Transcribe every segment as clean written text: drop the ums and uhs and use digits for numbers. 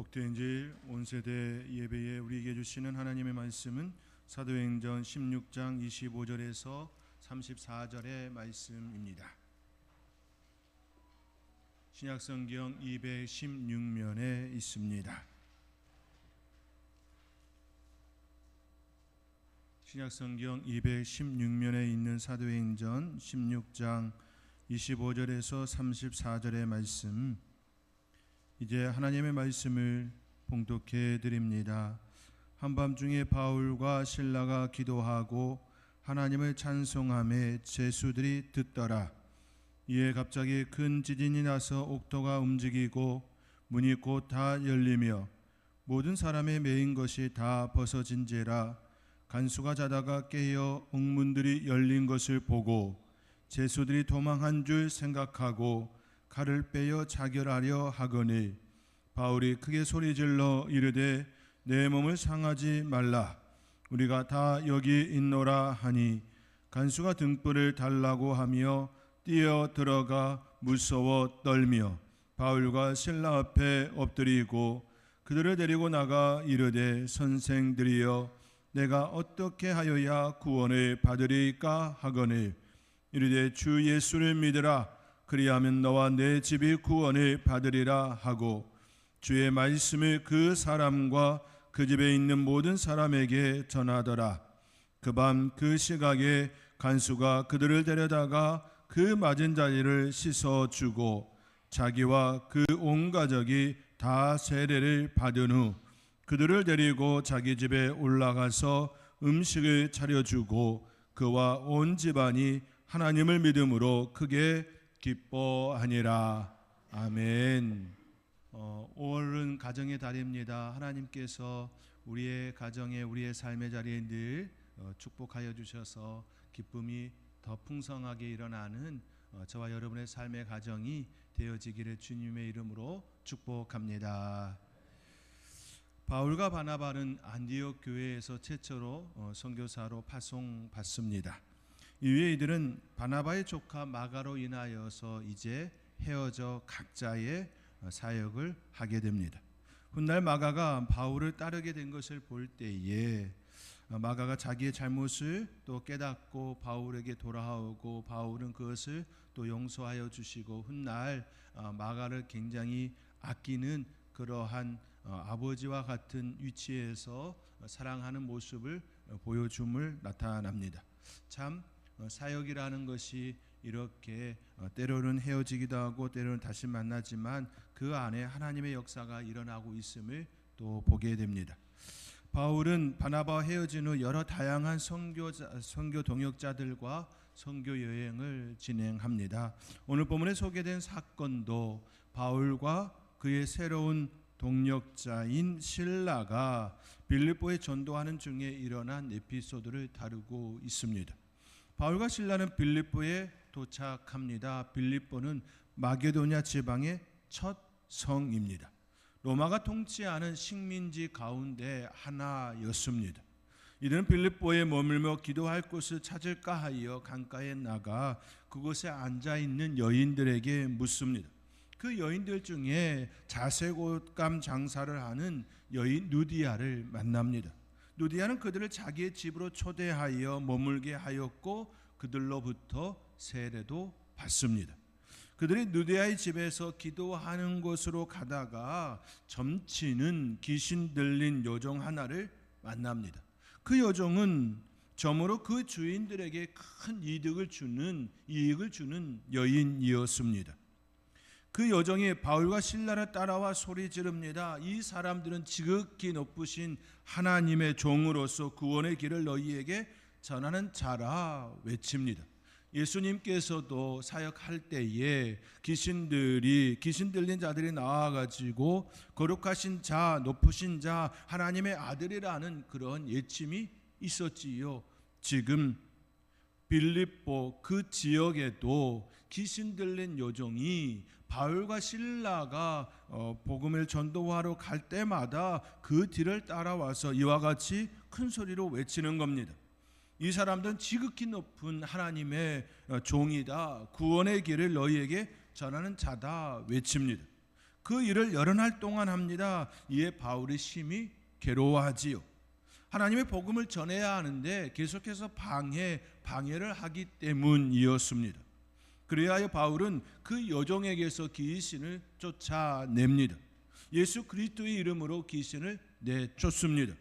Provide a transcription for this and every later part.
복된질 온세대 예배에 우리에게 주시는 하나님의 말씀은 사도행전 16장 25절에서 34절의 말씀입니다. 신약성경 216면에 있습니다. 신약성경 216면에 있는 사도행전 16장 25절에서 34절의 말씀, 이제 하나님의 말씀을 봉독해 드립니다. 한밤중에 바울과 실라가 기도하고 하나님을 찬송하며 제수들이 듣더라. 이에 갑자기 큰 지진이 나서 옥토가 움직이고 문이 곧 다 열리며 모든 사람의 매인 것이 다 벗어진지라. 간수가 자다가 깨어 옥문들이 열린 것을 보고 제수들이 도망한 줄 생각하고 칼을 빼어 자결하려 하거니 바울이 크게 소리질러 이르되 내 몸을 상하지 말라, 우리가 다 여기 있노라 하니 간수가 등불을 달라고 하며 뛰어 들어가 무서워 떨며 바울과 실라 앞에 엎드리고 그들을 데리고 나가 이르되 선생들이여 내가 어떻게 하여야 구원을 받으리까 하거늘 이르되 주 예수를 믿으라. 그리하면 너와 내 집이 구원을 받으리라 하고 주의 말씀을 그 사람과 그 집에 있는 모든 사람에게 전하더라. 그 밤 그 시각에 간수가 그들을 데려다가 그 맞은 자리를 씻어주고 자기와 그 온 가족이 다 세례를 받은 후 그들을 데리고 자기 집에 올라가서 음식을 차려주고 그와 온 집안이 하나님을 믿음으로 크게 기뻐하니라. 아멘. 5월은 가정의 달입니다. 하나님께서 우리의 가정에 우리의 삶의 자리에 늘 축복하여 주셔서 기쁨이 더 풍성하게 일어나는 저와 여러분의 삶의 가정이 되어지기를 주님의 이름으로 축복합니다. 바울과 바나바는 안디옥 교회에서 최초로 선교사로 파송받습니다. 이후에 이들은 바나바의 조카 마가로 인하여서 이제 헤어져 각자의 사역을 하게 됩니다. 훗날 마가가 바울을 따르게 된 것을 볼 때에 마가가 자기의 잘못을 또 깨닫고 바울에게 돌아오고 바울은 그것을 또 용서하여 주시고 훗날 마가를 굉장히 아끼는 그러한 아버지와 같은 위치에서 사랑하는 모습을 보여줌을 나타납니다. 참 사역이라는 것이 이렇게 때로는 헤어지기도 하고 때로는 다시 만나지만 그 안에 하나님의 역사가 일어나고 있음을 또 보게 됩니다. 바울은 바나바와 헤어진 후 여러 다양한 선교 동역자들과 선교 여행을 진행합니다. 오늘 본문에 소개된 사건도 바울과 그의 새로운 동역자인 실라가 빌립보에 전도하는 중에 일어난 에피소드를 다루고 있습니다. 바울과 실라는 빌립보에 도착합니다. 빌립보는 마게도냐 지방의 첫 성입니다. 로마가 통치하는 식민지 가운데 하나였습니다. 이들은 빌립보에 머물며 기도할 곳을 찾을까 하여 강가에 나가 그곳에 앉아있는 여인들에게 묻습니다. 그 여인들 중에 자색옷감 장사를 하는 여인 누디아를 만납니다. 누디아는 그들을 자기의 집으로 초대하여 머물게 하였고 그들로부터 세례도 받습니다. 그들이 누디아의 집에서 기도하는 곳으로 가다가 점치는 귀신 들린 여종 하나를 만납니다. 그 여종은 점으로 그 주인들에게 큰 이익을 주는 여인이었습니다. 그 여종이 바울과 실라를 따라와 소리 지릅니다. 이 사람들은 지극히 높으신 하나님의 종으로서 구원의 길을 너희에게 전하는 자라 외칩니다. 예수님께서도 사역할 때에 귀신 들린 자들이 나와가지고 거룩하신 자, 높으신 자, 하나님의 아들이라는 그런 예침이 있었지요. 지금 빌립보 그 지역에도 귀신 들린 여종이 바울과 실라가 복음을 전도하러 갈 때마다 그 뒤를 따라와서 이와 같이 큰 소리로 외치는 겁니다. 이 사람들은 지극히 높은 하나님의 종이다, 구원의 길을 너희에게 전하는 자다 외칩니다. 그 일을 여러 날 동안 합니다. 이에 바울이 심히 괴로워하지요. 하나님의 복음을 전해야 하는데 계속해서 방해를 하기 때문이었습니다. 그리하여 바울은 그 여종에게서 귀신을 쫓아냅니다. 예수 그리스도의 이름으로 귀신을 내쫓습니다.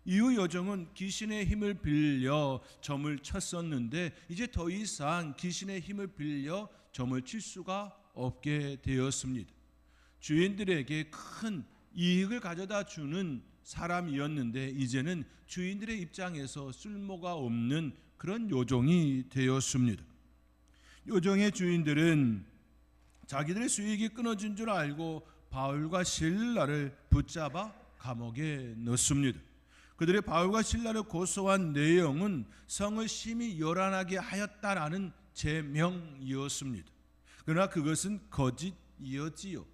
이후 여종은 귀신의 힘을 빌려 점을 쳤었는데 이제 더 이상 귀신의 힘을 빌려 점을 칠 수가 없게 되었습니다. 주인들에게 큰 이익을 가져다 주는 사람이었는데 이제는 주인들의 입장에서 쓸모가 없는 그런 요종이 되었습니다. 요종의 주인들은 자기들의 수익이 끊어진 줄 알고 바울과 실라를 붙잡아 감옥에 넣습니다. 그들의 바울과 실라를 고소한 내용은 성을 심히 요란하게 하였다라는 제명이었습니다. 그러나 그것은 거짓이었지요.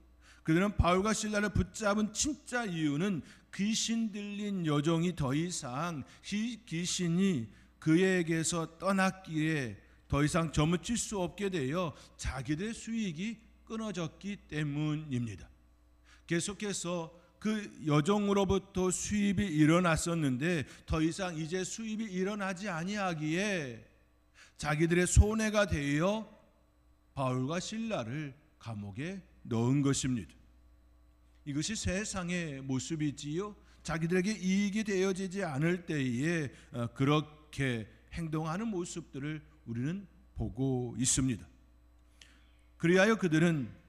그들은 바울과 실라를 붙잡은 진짜 이유는 귀신 들린 여종이 더 이상 귀신이 그에게서 떠났기에 더 이상 점을 칠 수 없게 되어 자기들의 수익이 끊어졌기 때문입니다. 계속해서 그 여종으로부터 수입이 일어났었는데 더 이상 이제 수입이 일어나지 아니하기에 자기들의 손해가 되어 바울과 실라를 감옥에 넣은 것입니다. 이것이 세상의 모습이지요. 자기들에게 이익이 되어지지 않을 때에 그렇게 행동하는 모습들을 우리는 보고 있습니다. 그리하여 그들은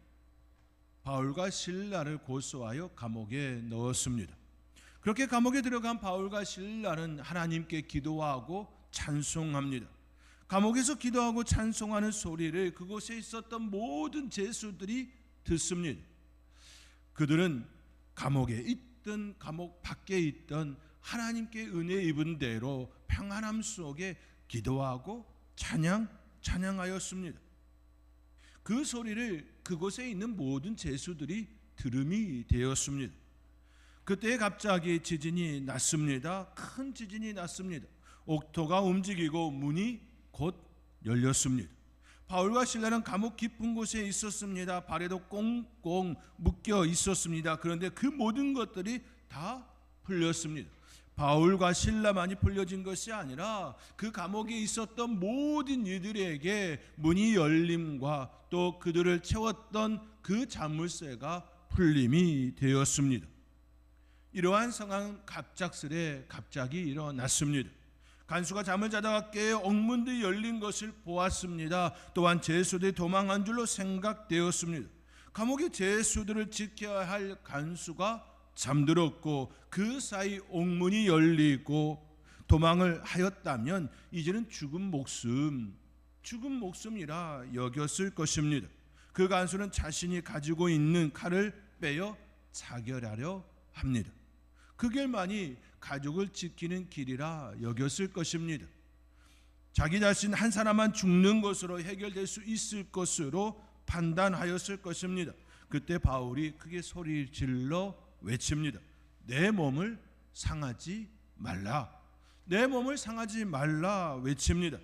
바울과 실라를 고소하여 감옥에 넣었습니다. 그렇게 감옥에 들어간 바울과 실라는 하나님께 기도하고 찬송합니다. 감옥에서 기도하고 찬송하는 소리를 그곳에 있었던 모든 죄수들이 듣습니다. 그들은 감옥에 있든 감옥 밖에 있든 하나님께 은혜 입은 대로 평안함 속에 기도하고 찬양하였습니다. 그 소리를 그곳에 있는 모든 죄수들이 들음이 되었습니다. 그때 갑자기 지진이 났습니다. 큰 지진이 났습니다. 옥토가 움직이고 문이 곧 열렸습니다. 바울과 실라는 감옥 깊은 곳에 있었습니다. 발에도 꽁꽁 묶여 있었습니다. 그런데 그 모든 것들이 다 풀렸습니다. 바울과 실라만이 풀려진 것이 아니라 그 감옥에 있었던 모든 이들에게 문이 열림과 또 그들을 채웠던 그 자물쇠가 풀림이 되었습니다. 이러한 상황은 갑자기 일어났습니다. 간수가 잠을 자다가 깨어 옥문들이 열린 것을 보았습니다. 또한 죄수들이 도망한 줄로 생각되었습니다. 감옥의 죄수들을 지켜야 할 간수가 잠들었고 그 사이 옥문이 열리고 도망을 하였다면 이제는 죽은 목숨이라 여겼을 것입니다. 그 간수는 자신이 가지고 있는 칼을 빼어 자결하려 합니다. 그 길만이 가족을 지키는 길이라 여겼을 것입니다. 자기 자신 한 사람만 죽는 것으로 해결될 수 있을 것으로 판단하였을 것입니다. 그때 바울이 크게 소리 질러 외칩니다. 내 몸을 상하지 말라. 내 몸을 상하지 말라 외칩니다.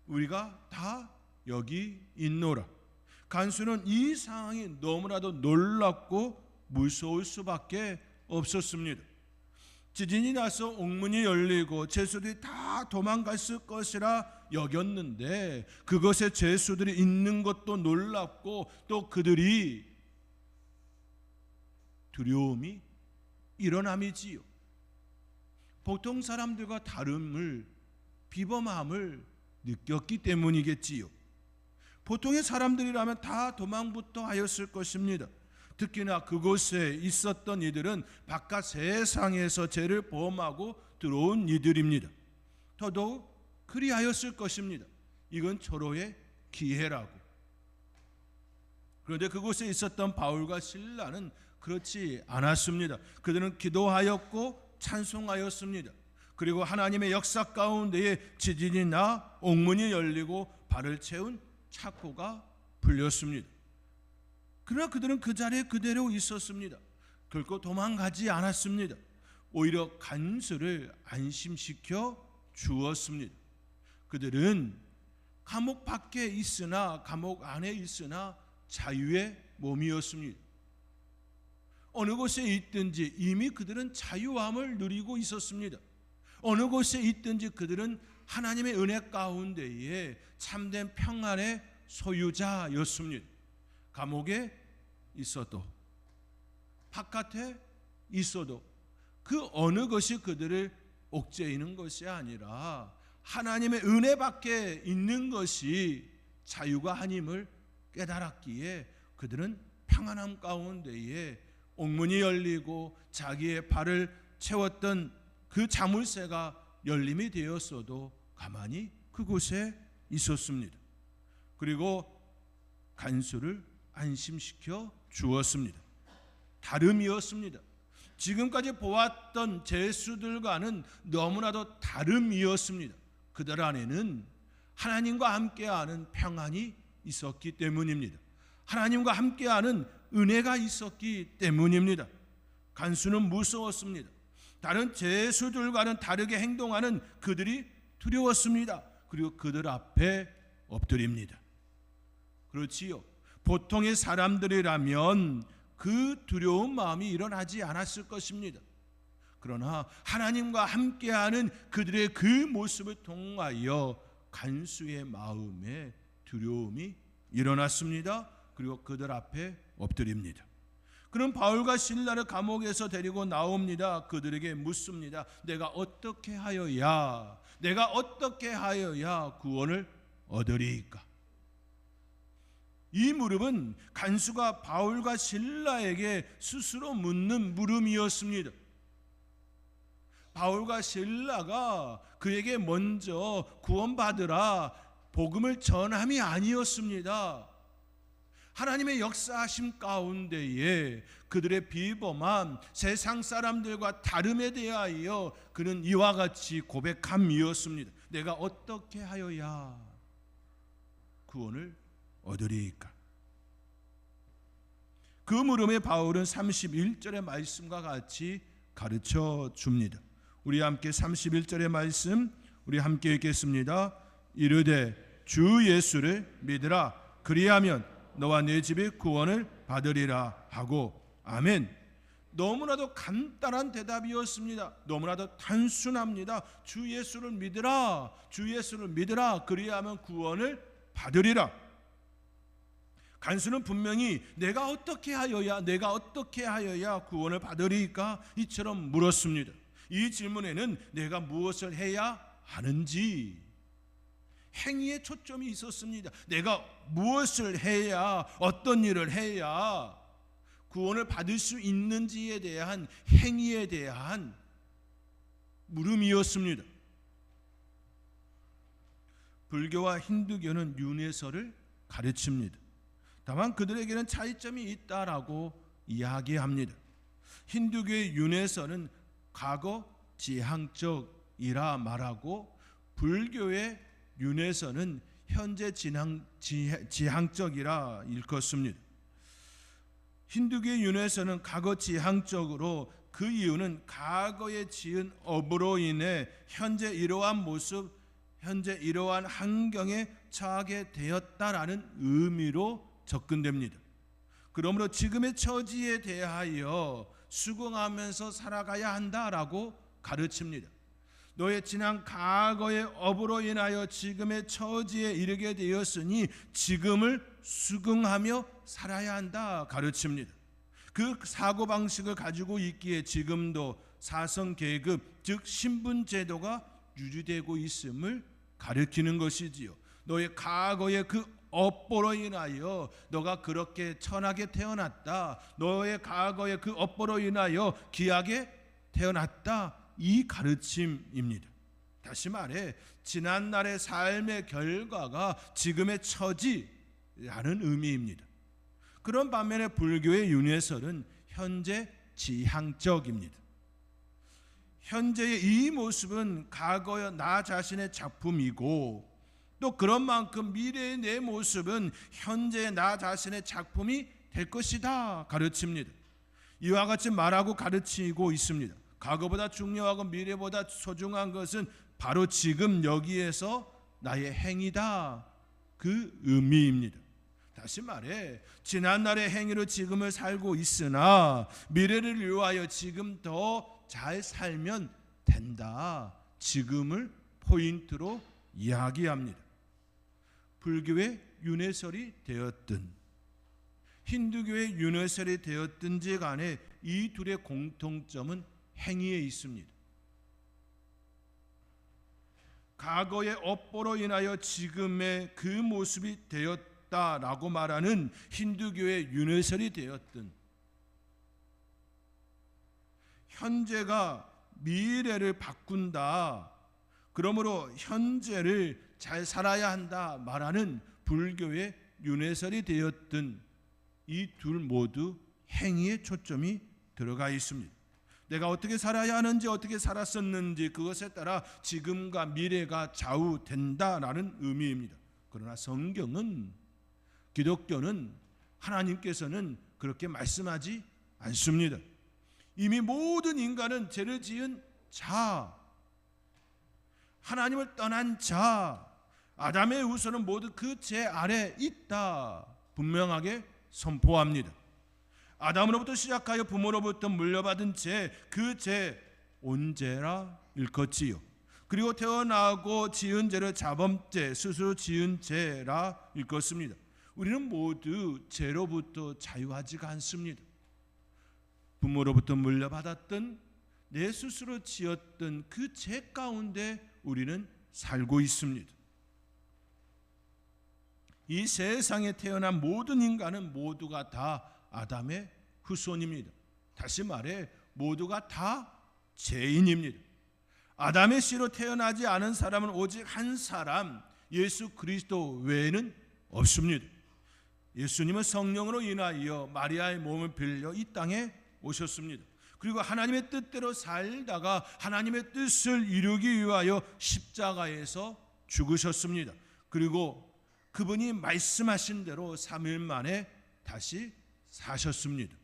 우리가 다 여기 있노라. 간수는 이 상황이 너무나도 놀랍고 무서울 수밖에 없었습니다. 지진이 나서 옥문이 열리고 죄수들이 다 도망갔을 것이라 여겼는데 그것에 죄수들이 있는 것도 놀랍고 또 그들이 두려움이 일어남이지요. 보통 사람들과 다름을 비범함을 느꼈기 때문이겠지요. 보통의 사람들이라면 다 도망부터 하였을 것입니다. 특히나 그곳에 있었던 이들은 바깥 세상에서 죄를 범하고 들어온 이들입니다. 더더욱 그리하였을 것입니다. 이건 초로의 기회라고. 그런데 그곳에 있었던 바울과 실라는 그렇지 않았습니다. 그들은 기도하였고 찬송하였습니다. 그리고 하나님의 역사 가운데에 지진이 나 옥문이 열리고 발을 채운 착고가 풀렸습니다. 그러나 그들은 그 자리에 그대로 있었습니다. 결코 도망가지 않았습니다. 오히려 간수를 안심시켜 주었습니다. 그들은 감옥 밖에 있으나 감옥 안에 있으나 자유의 몸이었습니다. 어느 곳에 있든지 이미 그들은 자유함을 누리고 있었습니다. 어느 곳에 있든지 그들은 하나님의 은혜 가운데에 참된 평안의 소유자였습니다. 감옥에 있어도 바깥에 있어도 그 어느 것이 그들을 옥죄이는 것이 아니라 하나님의 은혜 밖에 있는 것이 자유가 아님을 깨달았기에 그들은 평안함 가운데에 옥문이 열리고 자기의 발을 채웠던 그 자물쇠가 열림이 되었어도 가만히 그곳에 있었습니다. 그리고 간수를 안심시켜 주었습니다. 다름이었습니다. 지금까지 보았던 제수들과는 너무나도 다름이었습니다. 그들 안에는 하나님과 함께하는 평안이 있었기 때문입니다. 하나님과 함께하는 은혜가 있었기 때문입니다. 간수는 무서웠습니다. 다른 제수들과는 다르게 행동하는 그들이 두려웠습니다. 그리고 그들 앞에 엎드립니다. 그렇지요. 보통의 사람들이라면 그 두려운 마음이 일어나지 않았을 것입니다. 그러나 하나님과 함께하는 그들의 그 모습을 통하여 간수의 마음에 두려움이 일어났습니다. 그리고 그들 앞에 엎드립니다. 그럼 바울과 실라를 감옥에서 데리고 나옵니다. 그들에게 묻습니다. 내가 어떻게 하여야 구원을 얻으리이까? 이 물음은 간수가 바울과 실라에게 스스로 묻는 물음이었습니다. 바울과 실라가 그에게 먼저 구원받으라 복음을 전함이 아니었습니다. 하나님의 역사하심 가운데에 그들의 비범함, 세상 사람들과 다름에 대하여 그는 이와 같이 고백함이었습니다. 내가 어떻게 하여야 구원을 얻으리이까? 그 물음에 바울은 31절의 말씀과 같이 가르쳐 줍니다. 우리 함께 31절의 말씀 우리 함께 읽겠습니다. 이르되 주 예수를 믿으라. 그리하면 너와 네 집이 구원을 받으리라 하고. 아멘. 너무나도 간단한 대답이었습니다. 너무나도 단순합니다. 주 예수를 믿으라. 주 예수를 믿으라. 그리하면 구원을 받으리라. 간수는 분명히 내가 어떻게 하여야 구원을 받으리까? 이처럼 물었습니다. 이 질문에는 내가 무엇을 해야 하는지 행위에 초점이 있었습니다. 내가 무엇을 해야, 어떤 일을 해야 구원을 받을 수 있는지에 대한 행위에 대한 물음이었습니다. 불교와 힌두교는 윤회설을 가르칩니다. 다만 그들에게는 차이점이 있다라고 이야기합니다. 힌두교의 윤회설은 과거 지향적이라 말하고, 불교의 윤회설은 현재 지향적이라 일컫습니다. 힌두교의 윤회설은 과거 지향적으로, 그 이유는 과거에 지은 업으로 인해 현재 이러한 모습, 현재 이러한 환경에 처하게 되었다라는 의미로 접근됩니다. 그러므로 지금의 처지에 대하여 수긍하면서 살아가야 한다라고 가르칩니다. 너의 지난 과거의 업으로 인하여 지금의 처지에 이르게 되었으니 지금을 수긍하며 살아야 한다 가르칩니다. 그 사고방식을 가지고 있기에 지금도 사성계급, 즉 신분제도가 유지되고 있음을 가르치는 것이지요. 너의 과거의 그 업보로 인하여 너가 그렇게 천하게 태어났다, 너의 과거의 그 업보로 인하여 기하게 태어났다, 이 가르침입니다. 다시 말해 지난날의 삶의 결과가 지금의 처지라는 의미입니다. 그런 반면에 불교의 윤회설은 현재 지향적입니다. 현재의 이 모습은 과거의 나 자신의 작품이고, 또 그런 만큼 미래의 내 모습은 현재의 나 자신의 작품이 될 것이다 가르칩니다. 이와 같이 말하고 가르치고 있습니다. 과거보다 중요하고 미래보다 소중한 것은 바로 지금 여기에서 나의 행위다, 그 의미입니다. 다시 말해 지난날의 행위로 지금을 살고 있으나 미래를 위하여 지금 더 잘 살면 된다. 지금을 포인트로 이야기합니다. 불교의 윤회설이 되었든 힌두교의 윤회설이 되었든지 간에 이 둘의 공통점은 행위에 있습니다. 과거의 업보로 인하여 지금의 그 모습이 되었다라고 말하는 힌두교의 윤회설이 되었든 현재가 미래를 바꾼다, 그러므로 현재를 잘 살아야 한다 말하는 불교의 윤회설이 되었든 이 둘 모두 행위에 초점이 들어가 있습니다. 내가 어떻게 살아야 하는지, 어떻게 살았었는지 그것에 따라 지금과 미래가 좌우된다라는 의미입니다. 그러나 성경은, 기독교는, 하나님께서는 그렇게 말씀하지 않습니다. 이미 모든 인간은 죄를 지은 자, 하나님을 떠난 자, 아담의 후손은 모두 그 죄 아래 있다 분명하게 선포합니다. 아담으로부터 시작하여 부모로부터 물려받은 죄, 그 죄 온죄라 일컫지요. 그리고 태어나고 지은 죄를 자범죄, 스스로 지은 죄라 일컫습니다. 우리는 모두 죄로부터 자유하지가 않습니다. 부모로부터 물려받았던, 내 스스로 지었던 그 죄 가운데 우리는 살고 있습니다. 이 세상에 태어난 모든 인간은 모두가 다 아담의 후손입니다. 다시 말해 모두가 다 죄인입니다. 아담의 씨로 태어나지 않은 사람은 오직 한 사람, 예수 그리스도 외에는 없습니다. 예수님은 성령으로 인하여 마리아의 몸을 빌려 이 땅에 오셨습니다. 그리고 하나님의 뜻대로 살다가 하나님의 뜻을 이루기 위하여 십자가에서 죽으셨습니다. 그리고 그분이 말씀하신 대로 3일 만에 다시 사셨습니다.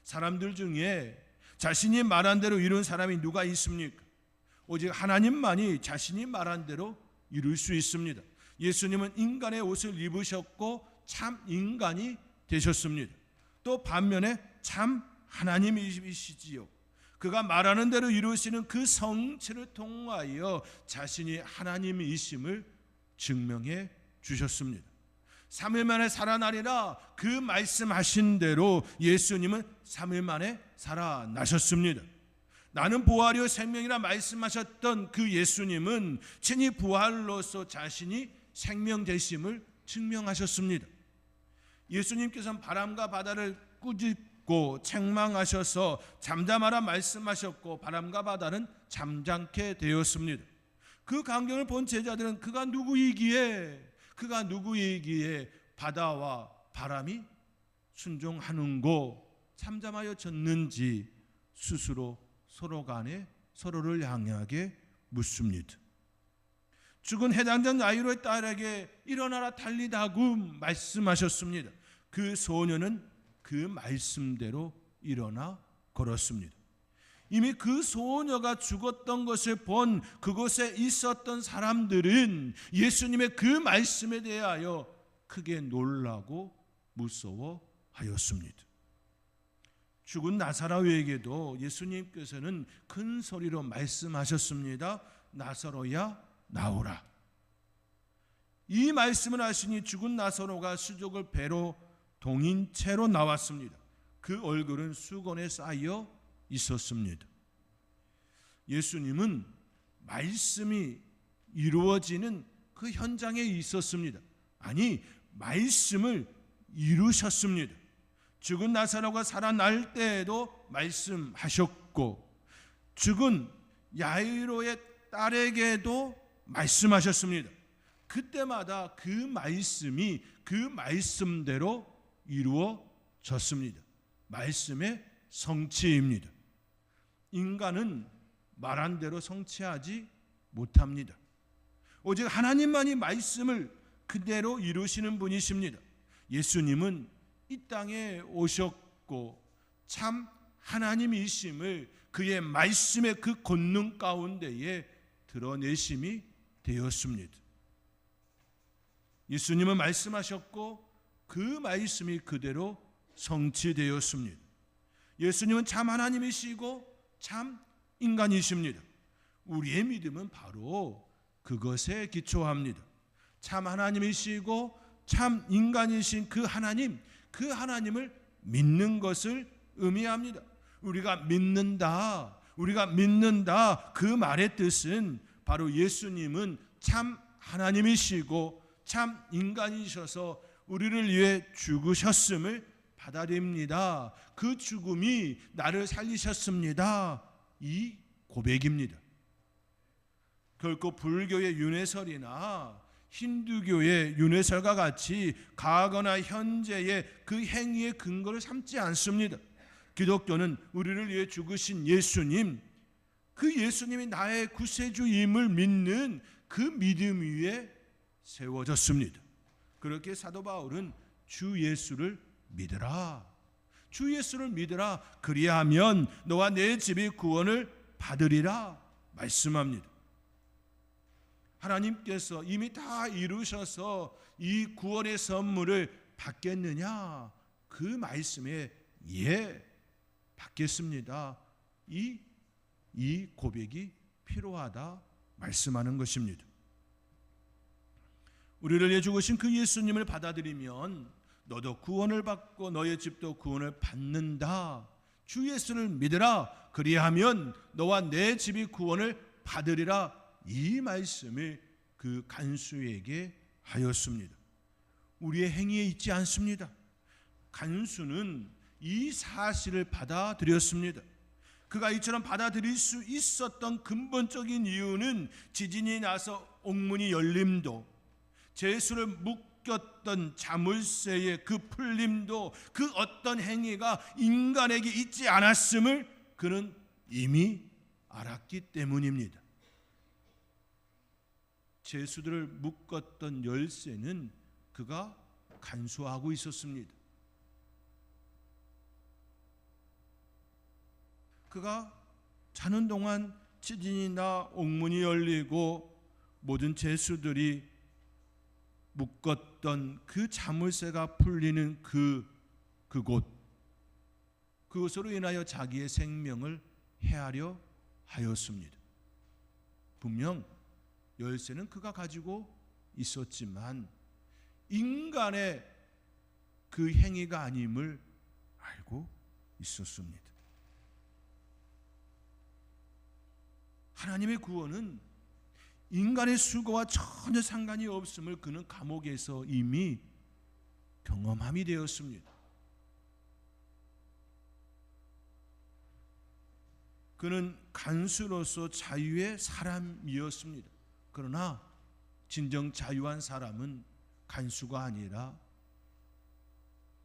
사람들 중에 자신이 말한 대로 이룬 사람이 누가 있습니까? 오직 하나님만이 자신이 말한 대로 이룰 수 있습니다. 예수님은 인간의 옷을 입으셨고 참 인간이 되셨습니다. 또 반면에 참 하나님이시지요. 그가 말하는 대로 이루시는 그 성체를 통하여 자신이 하나님이심을 증명해 주셨습니다. 3일 만에 살아나리라 그 말씀하신 대로 예수님은 3일 만에 살아나셨습니다. 나는 부활이요 생명이라 말씀하셨던 그 예수님은 친히 부활로서 자신이 생명 되심을 증명하셨습니다. 예수님께서는 바람과 바다를 꾸짖고 책망하셔서 잠잠하라 말씀하셨고 바람과 바다는 잠잠게 되었습니다. 그 광경을 본 제자들은 그가 누구이기에 바다와 바람이 순종하는고 잠잠하여졌는지 스스로 서로 간에 서로를 향하게 묻습니다. 죽은 해당된 야이로의 딸에게 일어나라 달리다고 말씀하셨습니다. 그 소녀는 그 말씀대로 일어나 걸었습니다. 이미 그 소녀가 죽었던 것을 본 그곳에 있었던 사람들은 예수님의 그 말씀에 대하여 크게 놀라고 무서워하였습니다. 죽은 나사로에게도 예수님께서는 큰 소리로 말씀하셨습니다. 나사로야 나오라. 이 말씀을 하시니 죽은 나사로가 수족을 배로 동인 채로 나왔습니다. 그 얼굴은 수건에 쌓여 있었습니다. 예수님은 말씀이 이루어지는 그 현장에 있었습니다. 아니, 말씀을 이루셨습니다. 죽은 나사로가 살아날 때에도 말씀하셨고 죽은 야이로의 딸에게도 말씀하셨습니다. 그때마다 그 말씀이 그 말씀대로 이루어졌습니다. 말씀의 성취입니다. 인간은 말한 대로 성취하지 못합니다. 오직 하나님만이 말씀을 그대로 이루시는 분이십니다. 예수님은 이 땅에 오셨고 참 하나님이심을 그의 말씀의 그 권능 가운데에 드러내심이 되었습니다. 예수님은 말씀하셨고 그 말씀이 그대로 성취되었습니다. 예수님은 참 하나님이시고 참 인간이십니다. 우리의 믿음은 바로 그것에 기초합니다. 참 하나님이시고 참 인간이신 그 하나님을 믿는 것을 의미합니다. 우리가 믿는다 그 말의 뜻은 바로 예수님은 참 하나님이시고 참 인간이셔서 우리를 위해 죽으셨음을 받아들입니다. 그 죽음이 나를 살리셨습니다. 이 고백입니다. 결코 불교의 윤회설이나 힌두교의 윤회설과 같이 과거나 현재의 그 행위의 근거를 삼지 않습니다. 기독교는 우리를 위해 죽으신 예수님, 그 예수님이 나의 구세주임을 믿는 그 믿음 위에 세워졌습니다. 그렇게 사도 바울은 주 예수를 믿으라, 주 예수를 믿으라, 그리하면 너와 내 집이 구원을 받으리라 말씀합니다. 하나님께서 이미 다 이루셔서 이 구원의 선물을 받겠느냐? 그 말씀에 예, 받겠습니다. 이 고백이 필요하다 말씀하는 것입니다. 우리를 위해 죽으신 그 예수님을 받아들이면 너도 구원을 받고 너의 집도 구원을 받는다. 주 예수를 믿으라, 그리하면 너와 내 집이 구원을 받으리라. 이 말씀을 그 간수에게 하였습니다. 우리의 행위에 있지 않습니다. 간수는 이 사실을 받아들였습니다. 그가 이처럼 받아들일 수 있었던 근본적인 이유는 지진이 나서 옥문이 열림도, 제수를 묶였던 자물쇠의 그 풀림도, 그 어떤 행위가 인간에게 있지 않았음을 그는 이미 알았기 때문입니다. 제수들을 묶었던 열쇠는 그가 간수하고 있었습니다. 그가 자는 동안 지진이 나 옥문이 열리고 모든 제수들이 묶었던 그 자물쇠가 풀리는 그곳으로 인하여 자기의 생명을 해하려 하였습니다. 분명 열쇠는 그가 가지고 있었지만 인간의 그 행위가 아님을 알고 있었습니다. 하나님의 구원은 인간의 수고와 전혀 상관이 없음을 그는 감옥에서 이미 경험함이 되었습니다. 그는 간수로서 자유의 사람이었습니다. 그러나 진정 자유한 사람은 간수가 아니라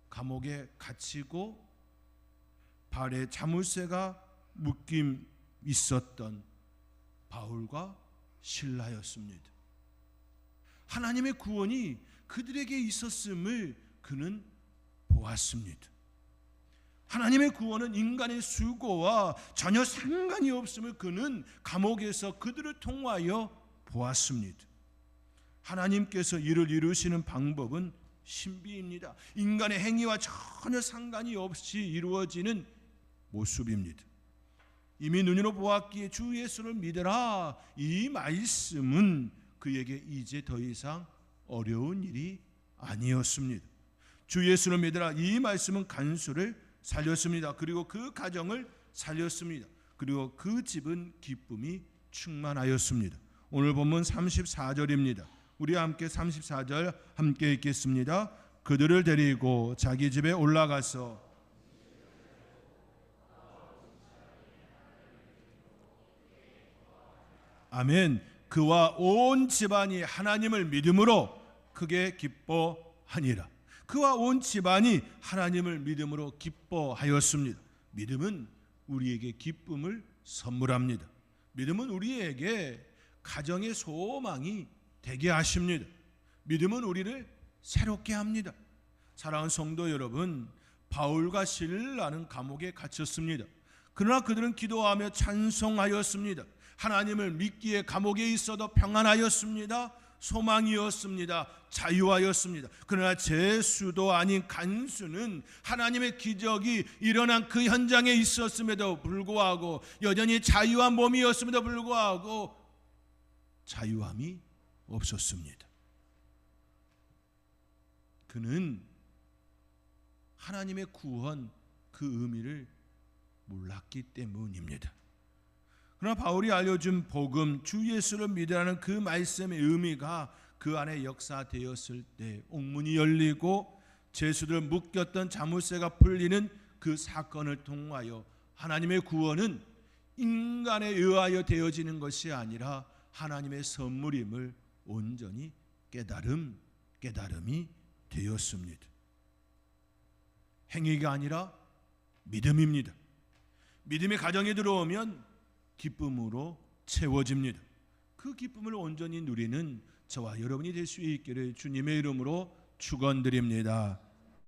감옥에 갇히고 발에 자물쇠가 묶임 있었던 바울과 실라였습니다. 하나님의 구원이 그들에게 있었음을 그는 보았습니다. 하나님의 구원은 인간의 수고와 전혀 상관이 없음을 그는 감옥에서 그들을 통하여 보았습니다. 하나님께서 이를 이루시는 방법은 신비입니다. 인간의 행위와 전혀 상관이 없이 이루어지는 모습입니다. 이미 눈으로 보았기에 주 예수를 믿으라, 이 말씀은 그에게 이제 더 이상 어려운 일이 아니었습니다. 주 예수를 믿으라, 이 말씀은 간수를 살렸습니다. 그리고 그 가정을 살렸습니다. 그리고 그 집은 기쁨이 충만하였습니다. 오늘 본문 34절입니다. 우리 함께 34절 함께 읽겠습니다. 그들을 데리고 자기 집에 올라가서 아멘. 그와 온 집안이 하나님을 믿음으로 크게 기뻐하니라. 그와 온 집안이 하나님을 믿음으로 기뻐하였습니다. 믿음은 우리에게 기쁨을 선물합니다. 믿음은 우리에게 가정의 소망이 되게 하십니다. 믿음은 우리를 새롭게 합니다. 사랑하는 성도 여러분, 바울과 실라는 감옥에 갇혔습니다. 그러나 그들은 기도하며 찬송하였습니다. 하나님을 믿기에 감옥에 있어도 평안하였습니다. 소망이었습니다. 자유하였습니다. 그러나 제수도 아닌 간수는 하나님의 기적이 일어난 그 현장에 있었음에도 불구하고 여전히 자유한 몸이었음에도 불구하고 자유함이 없었습니다. 그는 하나님의 구원 그 의미를 몰랐기 때문입니다. 그러나 바울이 알려준 복음, 주 예수를 믿으라는 그 말씀의 의미가 그 안에 역사되었을 때 옥문이 열리고 죄수들 묶였던 자물쇠가 풀리는 그 사건을 통하여 하나님의 구원은 인간에 의하여 되어지는 것이 아니라 하나님의 선물임을 온전히 깨달음이 되었습니다. 행위가 아니라 믿음입니다. 믿음의 가정에 들어오면 기쁨으로 채워집니다. 그 기쁨을 온전히 누리는 저와 여러분이 될 수 있기를 주님의 이름으로 축원드립니다.